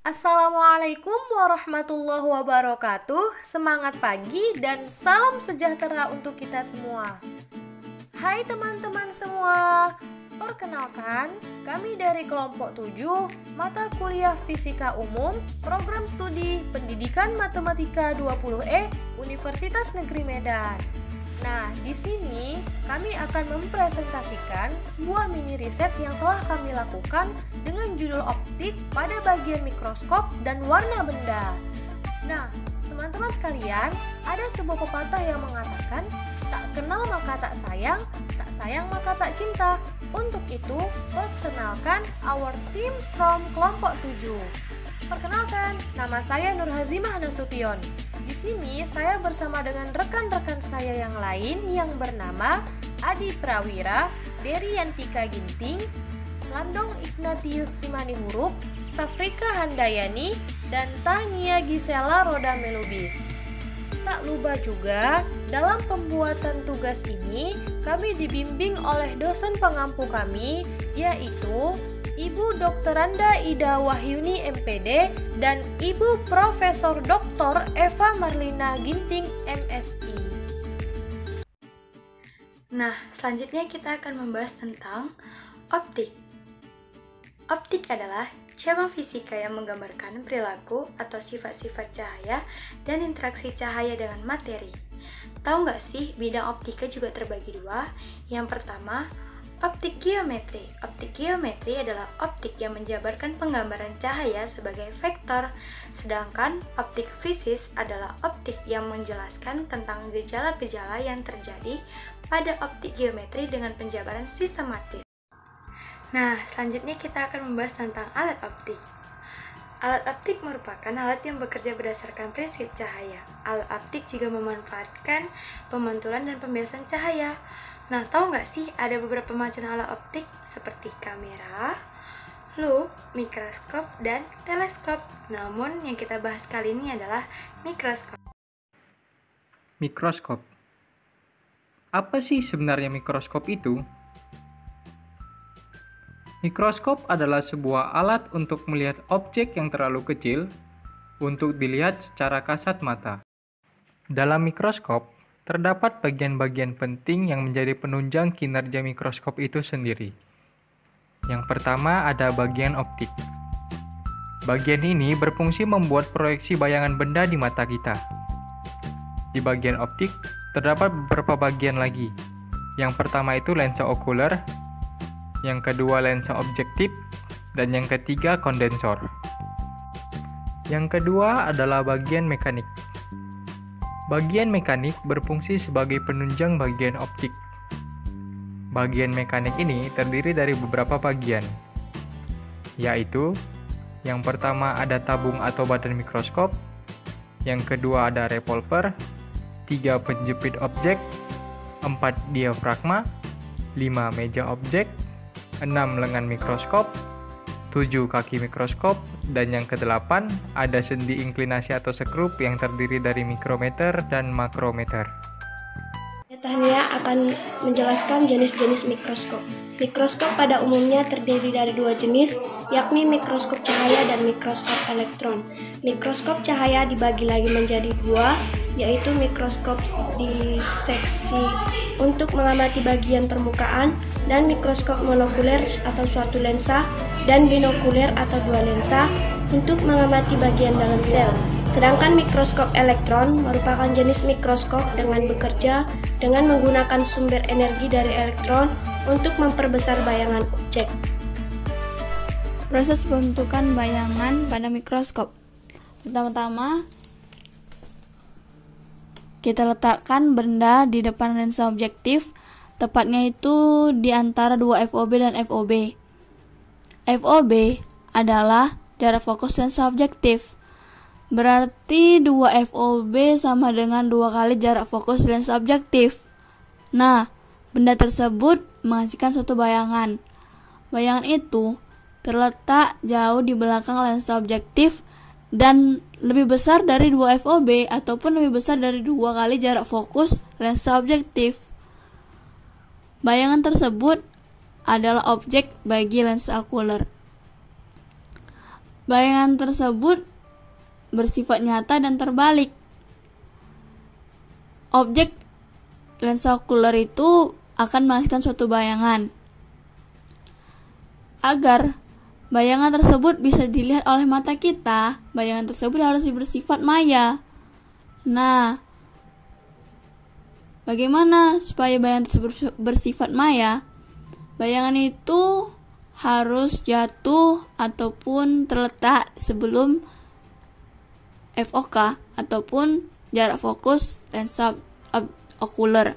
Assalamualaikum warahmatullahi wabarakatuh. Semangat pagi dan salam sejahtera untuk kita semua. Hai teman-teman semua. Perkenalkan, kami dari kelompok 7 mata kuliah Fisika Umum, Program Studi Pendidikan Matematika 20E Universitas Negeri Medan. Nah, di sini kami akan mempresentasikan sebuah mini riset yang telah kami lakukan dengan judul optik pada bagian mikroskop dan warna benda. Nah, teman-teman sekalian, ada sebuah pepatah yang mengatakan, tak kenal maka tak sayang maka tak cinta. Untuk itu, perkenalkan our team from kelompok 7. Perkenalkan, nama saya Nur Hazimah Nasution. Di sini saya bersama dengan rekan-rekan saya yang lain yang bernama Adi Prawira, Dery Yantika Ginting, Landong Ignatius Simanihuruk, Safrika Handayani, dan Tania Gisela Roda Melubis. Tak lupa juga, dalam pembuatan tugas ini kami dibimbing oleh dosen pengampu kami, yaitu Ibu Dr. Anda Ida Wahyuni MPD dan Ibu Profesor Dr. Eva Marlina Ginting MSI. Nah, selanjutnya kita akan membahas tentang optik. Optik adalah cabang fisika yang menggambarkan perilaku atau sifat-sifat cahaya dan interaksi cahaya dengan materi. Tahu nggak sih, bidang optika juga terbagi dua. Yang pertama, optik geometri. Optik geometri adalah optik yang menjabarkan penggambaran cahaya sebagai vektor, sedangkan optik fisis adalah optik yang menjelaskan tentang gejala-gejala yang terjadi pada optik geometri dengan penjabaran sistematis. Nah, selanjutnya kita akan membahas tentang alat optik. Alat optik merupakan alat yang bekerja berdasarkan prinsip cahaya. Alat optik juga memanfaatkan pemantulan dan pembiasan cahaya. Nah, tahu nggak sih ada beberapa macam alat optik seperti kamera, loop, mikroskop, dan teleskop. Namun, yang kita bahas kali ini adalah mikroskop. Mikroskop. Apa sih sebenarnya mikroskop itu? Mikroskop adalah sebuah alat untuk melihat objek yang terlalu kecil untuk dilihat secara kasat mata. Dalam mikroskop, terdapat bagian-bagian penting yang menjadi penunjang kinerja mikroskop itu sendiri. Yang pertama ada bagian optik. Bagian ini berfungsi membuat proyeksi bayangan benda di mata kita. Di bagian optik, terdapat beberapa bagian lagi. Yang pertama itu lensa okuler, yang kedua lensa objektif, dan yang ketiga kondensor. Yang kedua adalah bagian mekanik. Bagian mekanik berfungsi sebagai penunjang bagian optik. Bagian mekanik ini terdiri dari beberapa bagian, yaitu yang pertama ada tabung atau badan mikroskop, yang kedua ada revolver, 3 penjepit objek, 4 diafragma, 5 meja objek, 6 lengan mikroskop, 7 kaki mikroskop, dan yang ke-8 ada sendi inklinasi atau sekrup yang terdiri dari mikrometer dan makrometer. Tania akan menjelaskan jenis-jenis mikroskop. Mikroskop pada umumnya terdiri dari 2 jenis, yakni mikroskop cahaya dan mikroskop elektron. Mikroskop cahaya dibagi lagi menjadi 2, yaitu mikroskop diseksi untuk mengamati bagian permukaan, dan mikroskop monokuler atau suatu lensa, dan binokuler atau 2 lensa untuk mengamati bagian dalam sel. Sedangkan mikroskop elektron merupakan jenis mikroskop dengan bekerja dengan menggunakan sumber energi dari elektron untuk memperbesar bayangan objek. Proses pembentukan bayangan pada mikroskop. Pertama-tama, kita letakkan benda di depan lensa objektif, tepatnya itu di antara 2 FOB dan FOB. FOB adalah jarak fokus lensa objektif. Berarti 2 FOB sama dengan 2 kali jarak fokus lensa objektif. Nah, benda tersebut menghasilkan suatu bayangan. Bayangan itu terletak jauh di belakang lensa objektif dan lebih besar dari 2 FOB ataupun lebih besar dari 2 kali jarak fokus lensa objektif. Bayangan tersebut adalah objek bagi lensa okuler. Bayangan tersebut bersifat nyata dan terbalik. Objek lensa okuler itu akan menghasilkan suatu bayangan. Agar bayangan tersebut bisa dilihat oleh mata kita, bayangan tersebut harus bersifat maya. Nah, bagaimana supaya bayangan tersebut bersifat maya? Bayangan itu harus jatuh ataupun terletak sebelum FOK ataupun jarak fokus lensa okuler.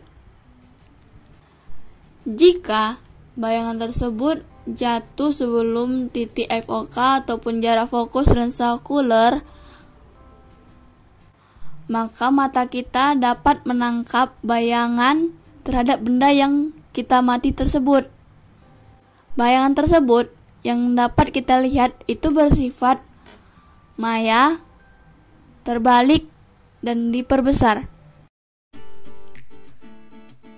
Jika bayangan tersebut jatuh sebelum titik FOK ataupun jarak fokus lensa okuler, maka mata kita dapat menangkap bayangan terhadap benda yang kita amati tersebut. Bayangan tersebut yang dapat kita lihat itu bersifat maya, terbalik, dan diperbesar.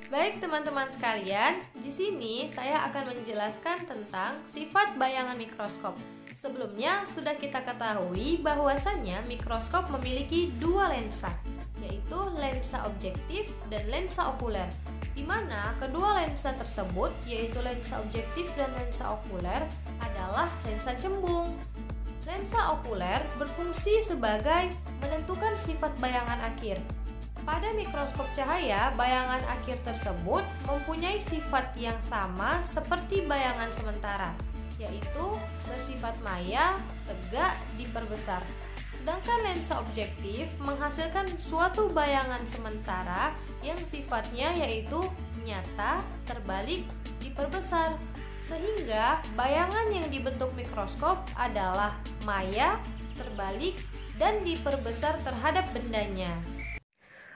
Baik teman-teman sekalian, di sini saya akan menjelaskan tentang sifat bayangan mikroskop. Sebelumnya sudah kita ketahui bahwasannya mikroskop memiliki dua lensa, yaitu lensa objektif dan lensa okuler, di mana kedua lensa tersebut, yaitu lensa objektif dan lensa okuler, adalah lensa cembung. Lensa okuler berfungsi sebagai menentukan sifat bayangan akhir. Pada mikroskop cahaya, bayangan akhir tersebut mempunyai sifat yang sama seperti bayangan sementara, yaitu bersifat maya, tegak, diperbesar. Sedangkan lensa objektif menghasilkan suatu bayangan sementara yang sifatnya yaitu nyata, terbalik, diperbesar. Sehingga bayangan yang dibentuk mikroskop adalah maya, terbalik, dan diperbesar terhadap bendanya.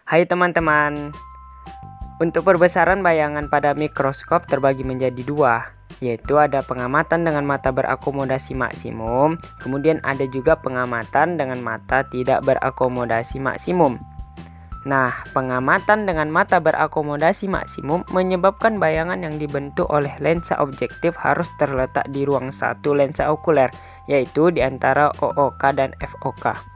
Hai teman-teman, untuk perbesaran bayangan pada mikroskop terbagi menjadi dua, yaitu ada pengamatan dengan mata berakomodasi maksimum, kemudian ada juga pengamatan dengan mata tidak berakomodasi maksimum. Nah, pengamatan dengan mata berakomodasi maksimum menyebabkan bayangan yang dibentuk oleh lensa objektif harus terletak di ruang satu lensa okuler, yaitu di antara OOK dan FOK.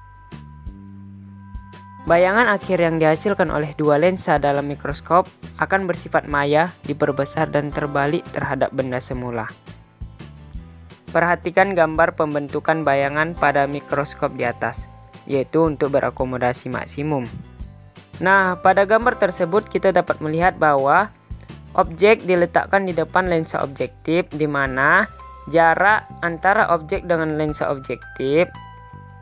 Bayangan akhir yang dihasilkan oleh dua lensa dalam mikroskop akan bersifat maya, diperbesar, dan terbalik terhadap benda semula. Perhatikan gambar pembentukan bayangan pada mikroskop di atas, yaitu untuk berakomodasi maksimum. Nah, pada gambar tersebut kita dapat melihat bahwa objek diletakkan di depan lensa objektif, di mana jarak antara objek dengan lensa objektif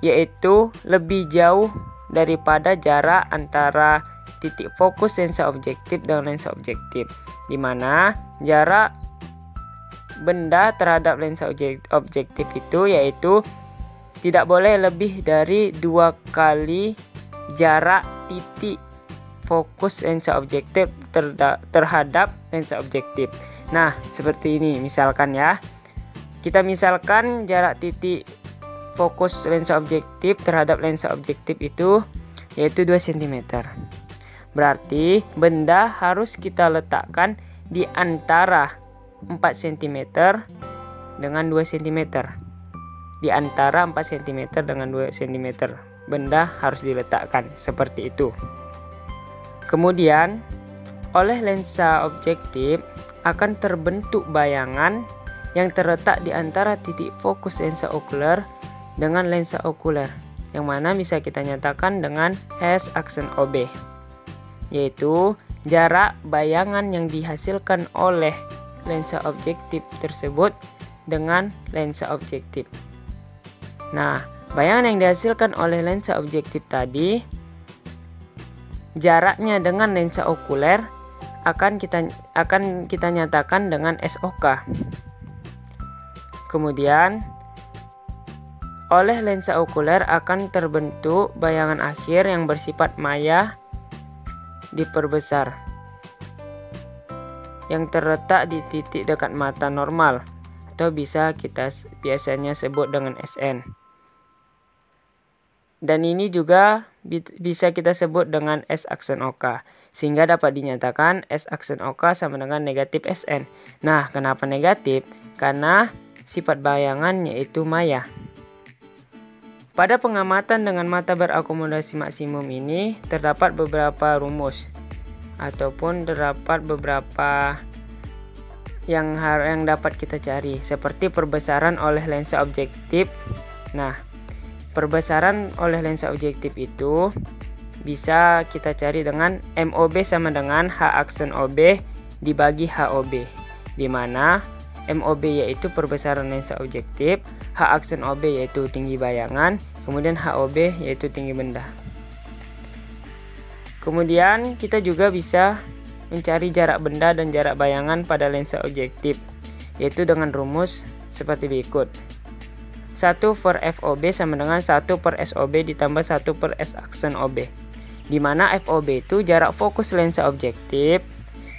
yaitu lebih jauh daripada jarak antara titik fokus lensa objektif dengan lensa objektif, di mana jarak benda terhadap lensa objektif itu yaitu tidak boleh lebih dari 2 kali jarak titik fokus lensa objektif terhadap lensa objektif. Nah, seperti ini misalkan ya. Kita misalkan jarak titik fokus lensa objektif terhadap lensa objektif itu yaitu 2 cm. Berarti benda harus kita letakkan di antara 4 cm dengan 2 cm. Di antara 4 cm dengan 2 cm benda harus diletakkan seperti itu. Kemudian oleh lensa objektif akan terbentuk bayangan yang terletak di antara titik fokus lensa okuler dengan lensa okuler, yang mana bisa kita nyatakan dengan S aksen OB, yaitu jarak bayangan yang dihasilkan oleh lensa objektif tersebut dengan lensa objektif. Nah, bayangan yang dihasilkan oleh lensa objektif tadi, jaraknya dengan lensa okuler akan kita nyatakan dengan SOK. Kemudian oleh lensa okuler akan terbentuk bayangan akhir yang bersifat maya, diperbesar, yang terletak di titik dekat mata normal, atau bisa kita biasanya sebut dengan SN. Dan ini juga bisa kita sebut dengan S aksen OK, sehingga dapat dinyatakan S aksen OK sama dengan negatif SN. Nah, kenapa negatif? Karena sifat bayangan yaitu maya. pada pengamatan dengan mata berakomodasi maksimum ini terdapat beberapa rumus ataupun terdapat beberapa yang dapat kita cari, seperti perbesaran oleh lensa objektif. Nah, perbesaran oleh lensa objektif itu bisa kita cari dengan MOB sama dengan H aksen OB dibagi HOB, di mana MOB yaitu perbesaran lensa objektif, H aksen OB yaitu tinggi bayangan, kemudian HOB yaitu tinggi benda. Kemudian kita juga bisa mencari jarak benda dan jarak bayangan pada lensa objektif, yaitu dengan rumus seperti berikut. 1 per FOB sama dengan 1 per SOB ditambah 1 per S aksen OB, di mana FOB itu jarak fokus lensa objektif,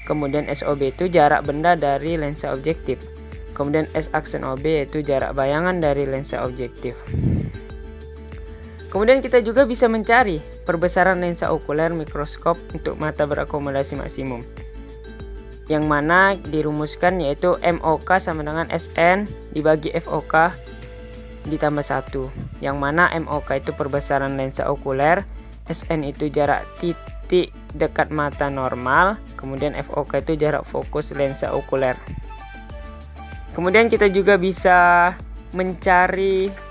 kemudian SOB itu jarak benda dari lensa objektif, kemudian S aksen OB yaitu jarak bayangan dari lensa objektif. Kemudian kita juga bisa mencari perbesaran lensa okuler mikroskop untuk mata berakomodasi maksimum, yang mana dirumuskan yaitu MOK sama dengan SN dibagi FOK ditambah 1, yang mana MOK itu perbesaran lensa okuler, SN itu jarak titik dekat mata normal, kemudian FOK itu jarak fokus lensa okuler. Kemudian kita juga bisa mencari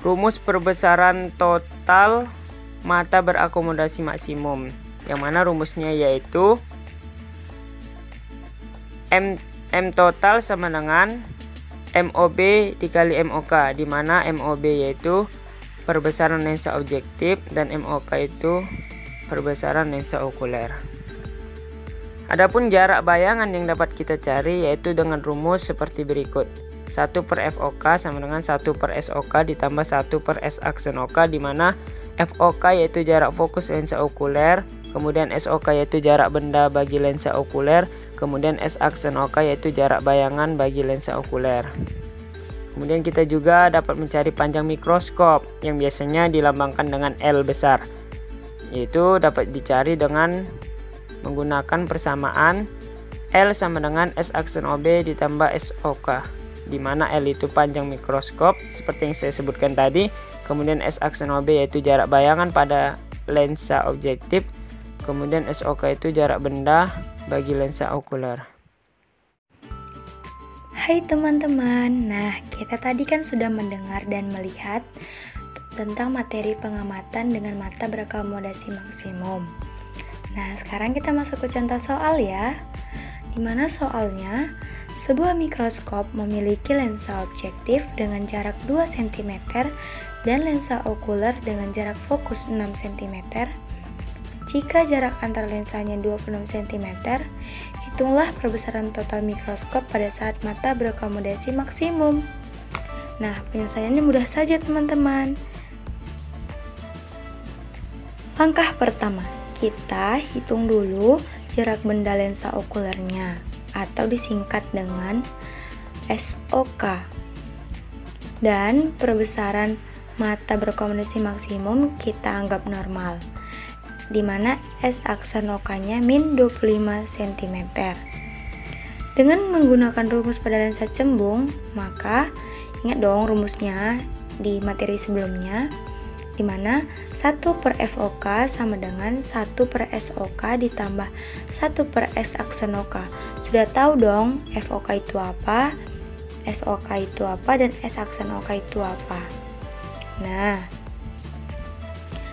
rumus perbesaran total mata berakomodasi maksimum, yang mana rumusnya yaitu M total sama dengan MOB dikali MOK, di mana MOB yaitu perbesaran lensa objektif dan MOK itu perbesaran lensa okuler. Adapun jarak bayangan yang dapat kita cari yaitu dengan rumus seperti berikut. 1 per FOK sama dengan 1 per SOK ditambah 1 per S aksen OK, di mana FOK yaitu jarak fokus lensa okuler, kemudian SOK yaitu jarak benda bagi lensa okuler, kemudian S aksen OK yaitu jarak bayangan bagi lensa okuler. Kemudian kita juga dapat mencari panjang mikroskop yang biasanya dilambangkan dengan L besar, yaitu dapat dicari dengan menggunakan persamaan L sama dengan S aksen OB ditambah SOK, di mana L itu panjang mikroskop seperti yang saya sebutkan tadi, kemudian S aksen OB yaitu jarak bayangan pada lensa objektif, kemudian SOK itu jarak benda bagi lensa okuler. Hai teman-teman, nah kita tadi kan sudah mendengar dan melihat tentang materi pengamatan dengan mata berakomodasi maksimum. Nah sekarang kita masuk ke contoh soal ya, dimana soalnya sebuah mikroskop memiliki lensa objektif dengan jarak 2 cm dan lensa okuler dengan jarak fokus 6 cm. Jika jarak antar lensanya 26 cm, hitunglah perbesaran total mikroskop pada saat mata berakomodasi maksimum. Nah, penyelesaiannya mudah saja teman-teman. Langkah pertama, kita hitung dulu jarak benda lensa okulernya, atau disingkat dengan SOK, dan perbesaran mata berakomodasi maksimum kita anggap normal, di mana S aksen OK-nya min 25 cm. Dengan menggunakan rumus pada lensa cembung, maka ingat dong rumusnya di materi sebelumnya, di mana 1 per FOK sama dengan 1 per SOK ditambah 1 per S aksen OK. Sudah tahu dong FOK itu apa, SOK itu apa, dan S aksen OK itu apa. Nah,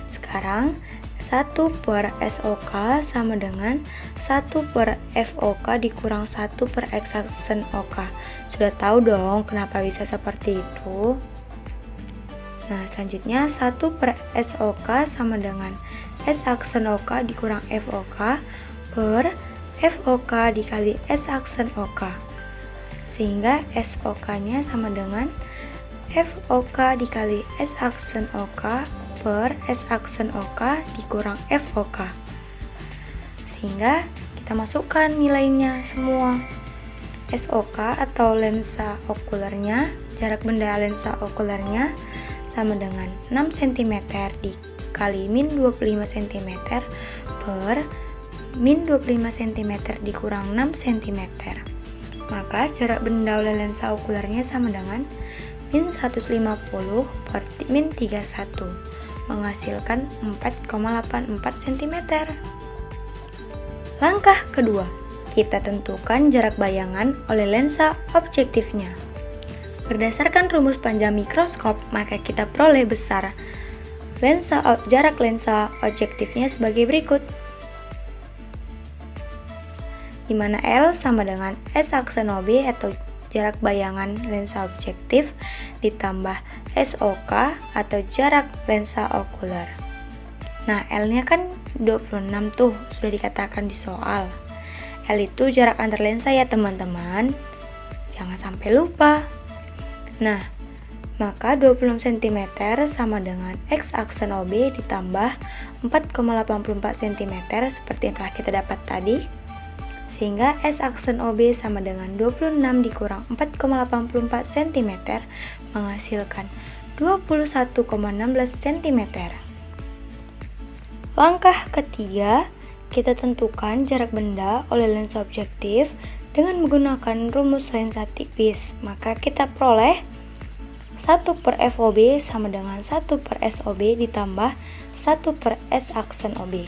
sekarang 1 per SOK sama dengan 1 per FOK dikurang 1 per X aksen OK. Sudah tahu dong kenapa bisa seperti itu? Nah, selanjutnya 1 per SOK sama dengan S aksen OK dikurang FOK per FOK dikali S aksen OK. Sehingga SOK-nya sama dengan FOK dikali S aksen OK per S aksen OK dikurang FOK. Sehingga kita masukkan nilainya semua. SOK atau lensa okulernya, jarak benda lensa okulernya sama dengan 6 cm dikali min 25 cm per min 25 cm dikurang 6 cm. maka jarak benda oleh lensa okulernya sama dengan min 150 per min 31, menghasilkan 4,84 cm. Langkah kedua, kita tentukan jarak bayangan oleh lensa objektifnya. Berdasarkan rumus panjang mikroskop, maka kita peroleh besar jarak lensa objektifnya sebagai berikut, di mana L sama dengan S aksen OB atau jarak bayangan lensa objektif ditambah SOK atau jarak lensa okuler. Nah, L-nya kan 26 tuh, sudah dikatakan di soal. L itu jarak antar lensa ya teman-teman, jangan sampai lupa. Nah, maka 26 cm sama dengan X aksen OB ditambah 4,84 cm seperti yang telah kita dapat tadi. Sehingga S aksen OB sama dengan 26 dikurang 4,84 cm menghasilkan 21,16 cm. Langkah ketiga, kita tentukan jarak benda oleh lensa objektif dengan menggunakan rumus lensa tipis. Maka kita peroleh 1 per FOB sama dengan 1 per SOB ditambah 1 per S aksen OB.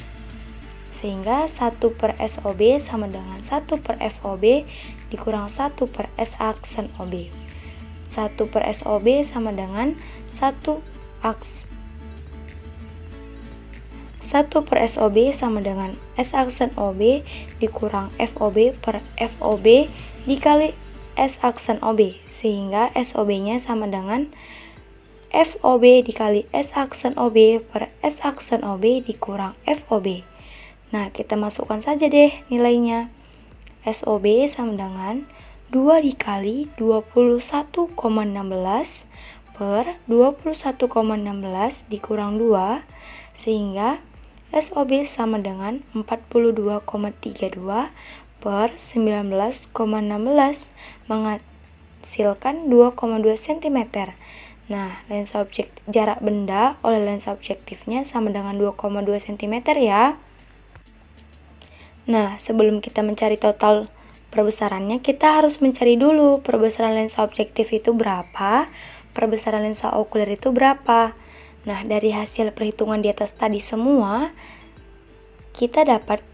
Sehingga 1 per SOB sama dengan 1 per FOB dikurang 1 per S aksen OB. 1 per SOB sama dengan 1 per SOB sama dengan S aksen OB dikurang FOB per FOB dikali S aksen OB. Sehingga SOB-nya sama dengan FOB dikali S aksen OB per S aksen OB dikurang FOB. Nah, kita masukkan saja deh nilainya. SOB sama dengan 2 dikali 21,16 per 21,16 dikurang 2, sehingga SOB sama dengan 42,32 per 19,16 menghasilkan 2,2 cm. Nah, jarak benda oleh lensa objektifnya sama dengan 2,2 cm ya. Nah, sebelum kita mencari total perbesarannya, kita harus mencari dulu perbesaran lensa objektif itu berapa, perbesaran lensa okuler itu berapa. Nah, dari hasil perhitungan di atas tadi semua, kita dapat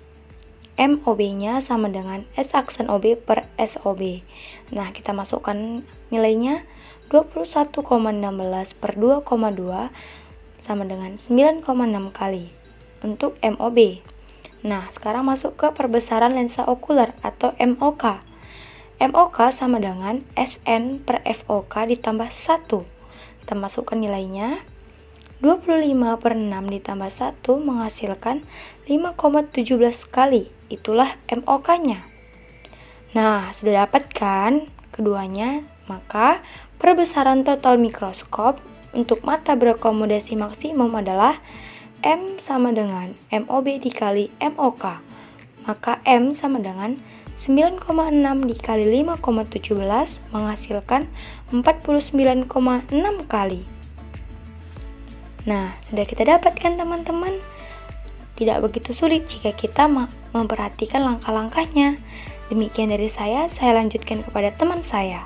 MOB-nya sama dengan S aksen OB per SOB. Nah, kita masukkan nilainya 21,16 per 2,2 sama dengan 9,6 kali untuk MOB. Nah, sekarang masuk ke perbesaran lensa okuler atau MOK. MOK sama dengan SN per FOK ditambah 1. Kita masukkan nilainya. 25 per 6 ditambah 1 menghasilkan 5,17 kali. Itulah MOK-nya. Nah, sudah dapat kan keduanya? Maka perbesaran total mikroskop untuk mata berakomodasi maksimum adalah M sama dengan MOB dikali MOK. Maka M sama dengan 9,6 dikali 5,17 menghasilkan 49,6 kali. Nah, sudah kita dapatkan teman-teman. Tidak begitu sulit jika kita memperhatikan langkah-langkahnya. Demikian dari saya lanjutkan kepada teman saya.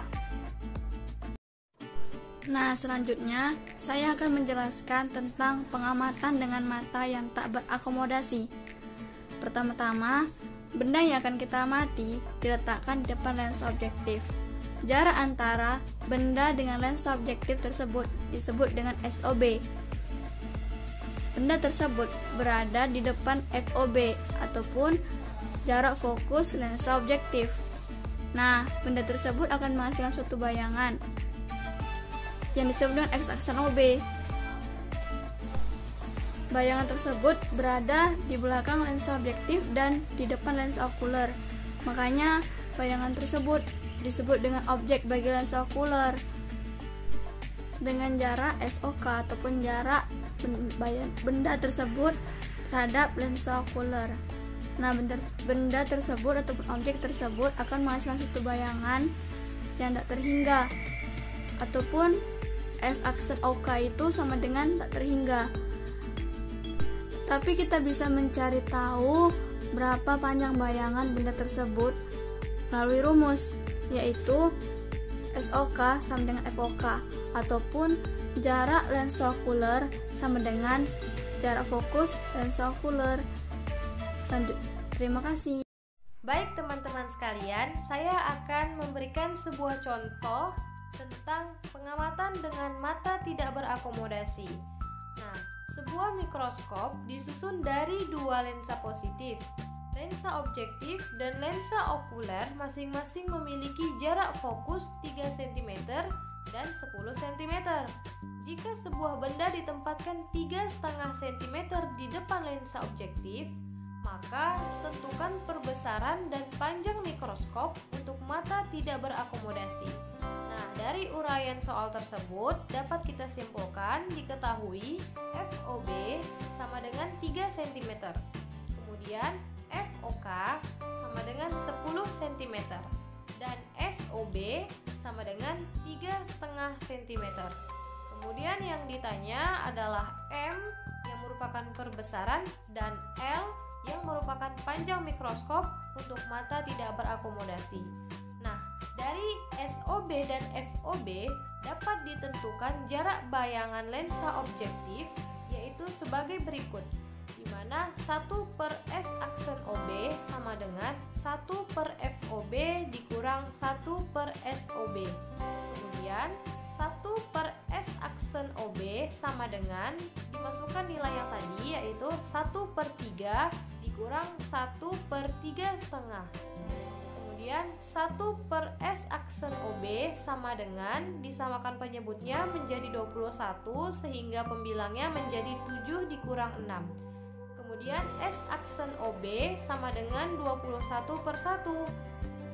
Nah, selanjutnya saya akan menjelaskan tentang pengamatan dengan mata yang tak berakomodasi. Pertama-tama, benda yang akan kita amati diletakkan di depan lensa objektif. Jarak antara benda dengan lensa objektif tersebut disebut dengan SOB. Benda tersebut berada di depan FOB ataupun jarak fokus lensa objektif. Nah, benda tersebut akan menghasilkan suatu bayangan yang disebut dengan X aksen OB. Bayangan tersebut berada di belakang lensa objektif dan di depan lensa okuler. Makanya bayangan tersebut disebut dengan objek bagi lensa okuler dengan jarak SOK ataupun jarak benda tersebut terhadap lensa okuler. Nah, benda tersebut ataupun objek tersebut akan menghasilkan suatu bayangan yang tak terhingga ataupun S aksen OK itu sama dengan tak terhingga. Tapi kita bisa mencari tahu berapa panjang bayangan benda tersebut melalui rumus. yaitu SOK sama dengan FOK, ataupun jarak lensa okuler sama dengan jarak fokus lensa okuler. Lanjut. Terima kasih. Baik teman-teman sekalian, saya akan memberikan sebuah contoh tentang pengamatan dengan mata tidak berakomodasi. Nah, sebuah mikroskop disusun dari dua lensa positif. Lensa objektif dan lensa okuler masing-masing memiliki jarak fokus 3 cm dan 10 cm. Jika sebuah benda ditempatkan 3,5 cm di depan lensa objektif, maka tentukan perbesaran dan panjang mikroskop untuk mata tidak berakomodasi. Nah, dari uraian soal tersebut dapat kita simpulkan diketahui FOB sama dengan 3 cm. Kemudian FOK sama dengan 10 cm dan SOB sama dengan 3,5 cm. Kemudian yang ditanya adalah M yang merupakan perbesaran dan L yang merupakan panjang mikroskop untuk mata tidak berakomodasi. Nah, dari SOB dan FOB dapat ditentukan jarak bayangan lensa objektif yaitu sebagai berikut, di mana 1/S aksen OB sama dengan 1/FOB dikurang 1/SOB. Kemudian 1/S aksen OB sama dengan dimasukkan nilai yang tadi yaitu 1/3 dikurang 1/3,5. Kemudian 1/S aksen OB sama dengan disamakan penyebutnya menjadi 21 sehingga pembilangnya menjadi 7 dikurang 6. Kemudian S aksen OB sama dengan 21/1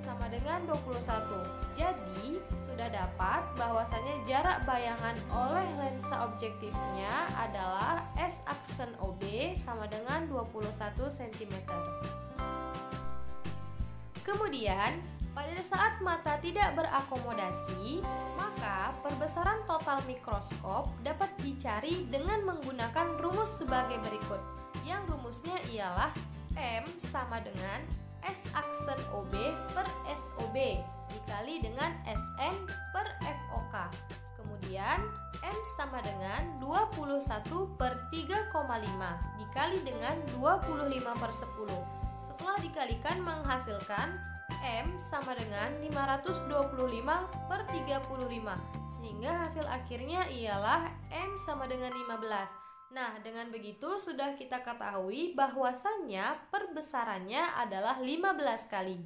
sama dengan 21. Jadi, sudah dapat bahwasannya jarak bayangan oleh lensa objektifnya adalah S aksen OB sama dengan 21 cm. Kemudian, pada saat mata tidak berakomodasi, maka perbesaran total mikroskop dapat dicari dengan menggunakan rumus sebagai berikut. Yang rumusnya ialah M sama dengan S aksen OB per SOB dikali dengan SN per FOK. Kemudian M sama dengan 21/3,5 dikali dengan 25/10. Setelah dikalikan menghasilkan M sama dengan 525/35, sehingga hasil akhirnya ialah M sama dengan 15. Nah, dengan begitu sudah kita ketahui bahwasannya perbesarannya adalah 15 kali.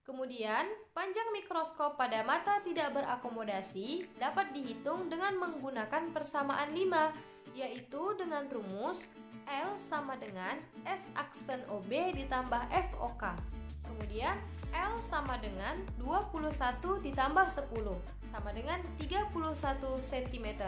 Kemudian, panjang mikroskop pada mata tidak berakomodasi dapat dihitung dengan menggunakan persamaan 5, yaitu dengan rumus L sama dengan S aksen OB ditambah FOK. Kemudian, L sama dengan 21 ditambah 10 sama dengan 31 cm.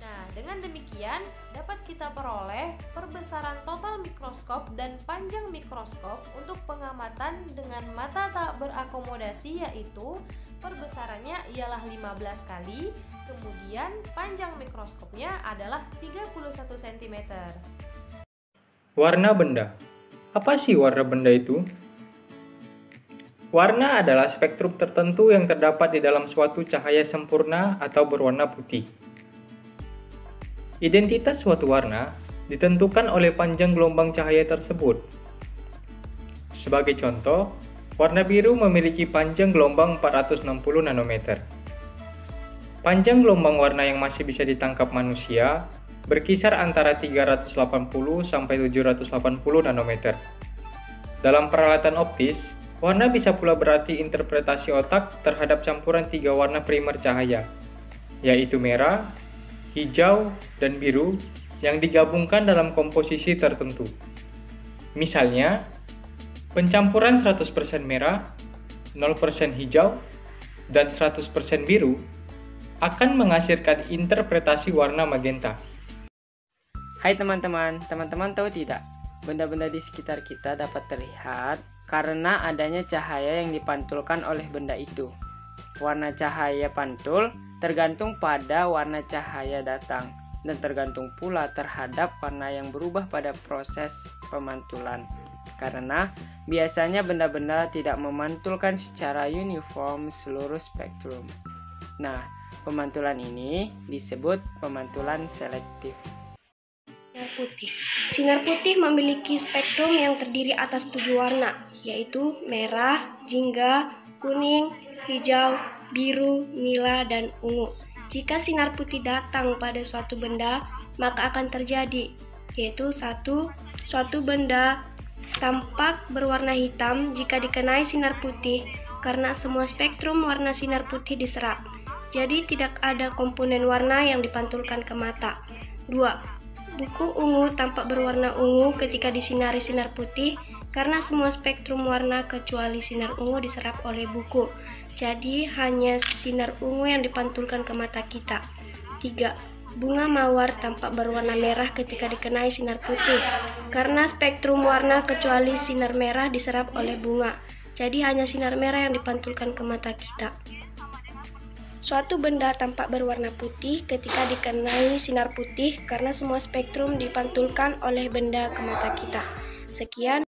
Nah, dengan demikian dapat kita peroleh perbesaran total mikroskop dan panjang mikroskop untuk pengamatan dengan mata tak berakomodasi, yaitu perbesarannya ialah 15 kali, kemudian panjang mikroskopnya adalah 31 cm. Warna benda. Apa sih warna benda itu? Warna adalah spektrum tertentu yang terdapat di dalam suatu cahaya sempurna atau berwarna putih. Identitas suatu warna ditentukan oleh panjang gelombang cahaya tersebut. Sebagai contoh, warna biru memiliki panjang gelombang 460 nanometer. Panjang gelombang warna yang masih bisa ditangkap manusia berkisar antara 380 sampai 780 nanometer. Dalam peralatan optis, warna bisa pula berarti interpretasi otak terhadap campuran 3 warna primer cahaya, yaitu merah, hijau, dan biru yang digabungkan dalam komposisi tertentu. Misalnya, pencampuran 100% merah, 0% hijau, dan 100% biru akan menghasilkan interpretasi warna magenta. Hai teman-teman, teman-teman tahu tidak? Benda-benda di sekitar kita dapat terlihat karena adanya cahaya yang dipantulkan oleh benda itu. Warna cahaya pantul tergantung pada warna cahaya datang dan tergantung pula terhadap warna yang berubah pada proses pemantulan. karena biasanya benda-benda tidak memantulkan secara uniform seluruh spektrum. Nah, pemantulan ini disebut pemantulan selektif. Sinar putih. Sinar putih memiliki spektrum yang terdiri atas 7 warna, yaitu merah, jingga, kuning, hijau, biru, nila, dan ungu. Jika sinar putih datang pada suatu benda, maka akan terjadi, yaitu suatu benda tampak berwarna hitam jika dikenai sinar putih karena semua spektrum warna sinar putih diserap. Jadi tidak ada komponen warna yang dipantulkan ke mata. 2. Buku ungu tampak berwarna ungu ketika disinari sinar putih karena semua spektrum warna kecuali sinar ungu diserap oleh buku. Jadi hanya sinar ungu yang dipantulkan ke mata kita. 3. Bunga mawar tampak berwarna merah ketika dikenai sinar putih karena spektrum warna kecuali sinar merah diserap oleh bunga. Jadi hanya sinar merah yang dipantulkan ke mata kita. Suatu benda tampak berwarna putih ketika dikenai sinar putih karena semua spektrum dipantulkan oleh benda ke mata kita. Sekian.